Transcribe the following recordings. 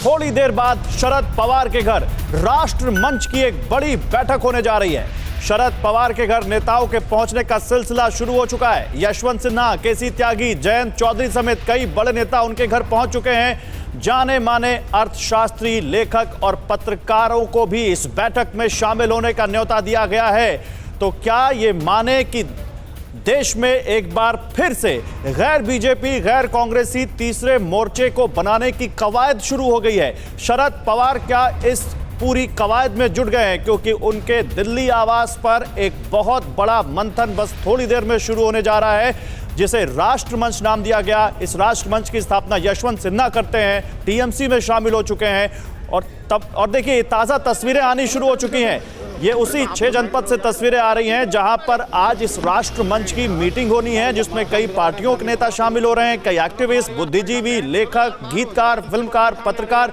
थोड़ी देर बाद शरद पवार के घर राष्ट्र मंच की एक बड़ी बैठक होने जा रही है। शरद पवार के घर नेताओं के पहुंचने का सिलसिला शुरू हो चुका है। यशवंत सिन्हा, केसी त्यागी, जयंत चौधरी समेत कई बड़े नेता उनके घर पहुंच चुके हैं। जाने माने अर्थशास्त्री, लेखक और पत्रकारों को भी इस बैठक में शामिल होने का न्योता दिया गया है। तो क्या ये माने कि देश में एक बार फिर से गैर बीजेपी, गैर कांग्रेसी तीसरे मोर्चे को बनाने की कवायद शुरू हो गई है। शरद पवार क्या इस पूरी कवायद में जुट गए हैं, क्योंकि उनके दिल्ली आवास पर एक बहुत बड़ा मंथन बस थोड़ी देर में शुरू होने जा रहा है, जिसे राष्ट्रमंच नाम दिया गया। इस राष्ट्रमंच की स्थापना यशवंत सिन्हा करते हैं, टीएमसी में शामिल हो चुके हैं। और देखिए, ताज़ा तस्वीरें आनी शुरू हो चुकी हैं। ये उसी 6 जनपद से तस्वीरें आ रही हैं जहां पर आज इस राष्ट्रमंच की मीटिंग होनी है, जिसमें कई पार्टियों के नेता शामिल हो रहे हैं, कई एक्टिविस्ट, बुद्धिजीवी, लेखक, गीतकार, फिल्मकार, पत्रकार,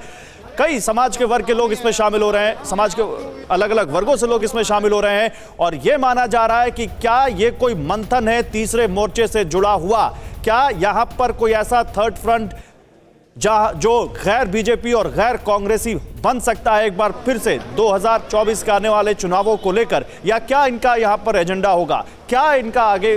कई समाज के वर्ग के लोग इसमें शामिल हो रहे हैं। समाज के अलग अलग वर्गों से लोग इसमें शामिल हो रहे हैं। और यह माना जा रहा है कि क्या ये कोई मंथन है तीसरे मोर्चे से जुड़ा हुआ? क्या यहां पर कोई ऐसा थर्ड फ्रंट जो गैर बीजेपी और गैर कांग्रेसी बन सकता है एक बार फिर से 2024 के आने वाले चुनावों को लेकर? या क्या इनका यहां पर एजेंडा होगा? क्या इनका आगे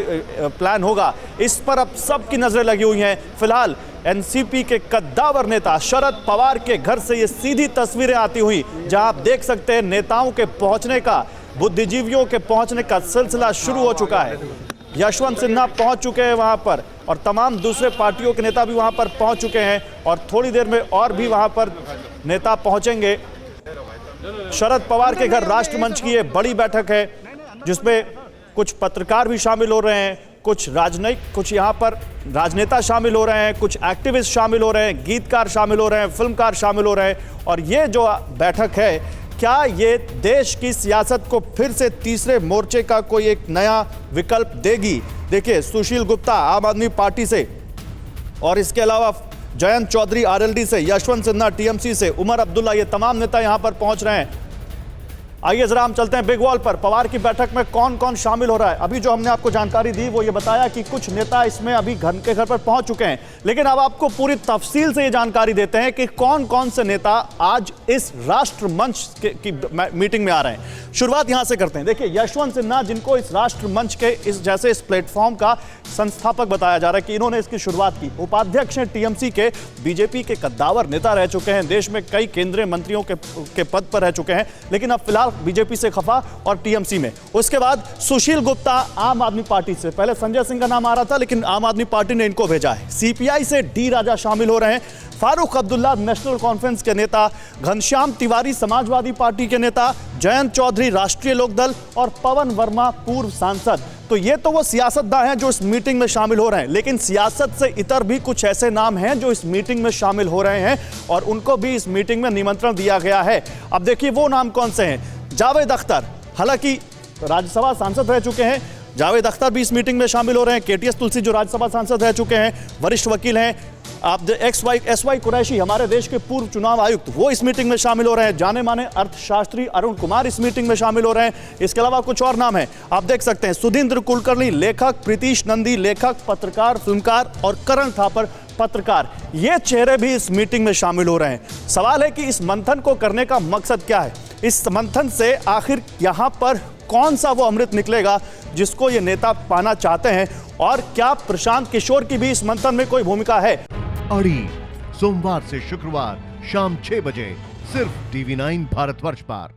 प्लान होगा? इस पर अब सबकी नजरें लगी हुई हैं। फिलहाल एनसीपी के कद्दावर नेता शरद पवार के घर से ये सीधी तस्वीरें आती हुई, जहां आप देख सकते हैं नेताओं के पहुंचने का, बुद्धिजीवियों के पहुंचने का सिलसिला शुरू हो चुका है। यशवंत सिन्हा पहुंच चुके हैं वहां पर, और तमाम दूसरे पार्टियों के नेता भी वहां पर पहुंच चुके हैं, और थोड़ी देर में और भी वहां पर नेता पहुंचेंगे। शरद पवार के घर राष्ट्रमंच की ये बड़ी बैठक है, जिसमें कुछ पत्रकार भी शामिल हो रहे हैं, कुछ यहाँ पर राजनेता शामिल हो रहे हैं, कुछ एक्टिविस्ट शामिल हो रहे हैं, गीतकार शामिल हो रहे हैं, फिल्मकार शामिल हो रहे हैं। और ये जो बैठक है, क्या ये देश की सियासत को फिर से तीसरे मोर्चे का कोई एक नया विकल्प देगी? देखिए, सुशील गुप्ता आम आदमी पार्टी से, और इसके अलावा जयंत चौधरी आरएलडी से, यशवंत सिन्हा टीएमसी से, उमर अब्दुल्ला, ये तमाम नेता यहाँ पर पहुँच रहे हैं। आइए जरा हम चलते हैं बिग वॉल पर। पवार की बैठक में कौन कौन शामिल हो रहा है? अभी जो हमने आपको जानकारी दी वो ये बताया कि कुछ नेता इसमें अभी के घर पर पहुंच चुके हैं, लेकिन अब आपको पूरी तफसील से ये जानकारी देते हैं कि कौन कौन से नेता आज इस राष्ट्रमंच की मीटिंग में आ रहे हैं। शुरुआत यहां से करते हैं। देखिए, यशवंत सिन्हा, जिनको इस राष्ट्रमंच के इस प्लेटफॉर्म का संस्थापक बताया जा रहा है कि इन्होंने इसकी शुरुआत की, उपाध्यक्ष हैं टीएमसी के, बीजेपी के कद्दावर नेता रह चुके हैं, देश में कई केंद्रीय मंत्रियों के पद पर रह चुके हैं, लेकिन अब फिलहाल बीजेपी से खफा और टीएमसी में। उसके बाद सुशील गुप्ता आम आदमी पार्टी से, पहले संजय सिंह का नाम आ रहा था, लेकिन आम आदमी पार्टी ने इनको भेजा है। सीपीआई से डी राजा शामिल हो रहे हैं, फारूक अब्दुल्ला नेशनल कॉन्फ्रेंस के नेता, घनश्याम तिवारी समाजवादी पार्टी के नेता, जयंत चौधरी राष्ट्रीय लोकदल और पवन वर्मा पूर्व सांसद। तो ये तो वो सियासतदान हैं जो इस मीटिंग में शामिल हो रहे हैं, लेकिन सियासत से इतर भी कुछ ऐसे नाम हैं जो इस मीटिंग में शामिल हो रहे हैं, और उनको भी इस मीटिंग में निमंत्रण दिया गया है। अब देखिए वो नाम कौन से हैं। जावेद अख्तर, हालांकि राज्यसभा सांसद रह चुके हैं, जावेद अख्तर भी इस मीटिंग में शामिल हो रहे हैं। केटीएस तुलसी, जो राज्यसभा सांसद रह चुके हैं, वरिष्ठ वकील हैं। आप एसवाई कुरैशी, हमारे देश के पूर्व चुनाव आयुक्त, वो इस मीटिंग में शामिल हो रहे हैं। जाने माने अर्थशास्त्री अरुण कुमार इस मीटिंग में शामिल हो रहे हैं। इसके अलावा कुछ और नाम हैं, आप देख सकते हैं। सुधींद्र कुलकर्णी लेखक, प्रीतीश नंदी लेखक, पत्रकार, फिल्मकार, और करण थापर पत्रकार, ये चेहरे भी इस मीटिंग में शामिल हो रहे हैं। सवाल है कि इस मंथन को करने का मकसद क्या है? इस मंथन से आखिर यहां पर कौन सा वो अमृत निकलेगा जिसको ये नेता पाना चाहते हैं? और क्या प्रशांत किशोर की भी इस मंथन में कोई भूमिका है? अड़ी सोमवार से शुक्रवार शाम 6 बजे सिर्फ TV9 भारतवर्ष पर।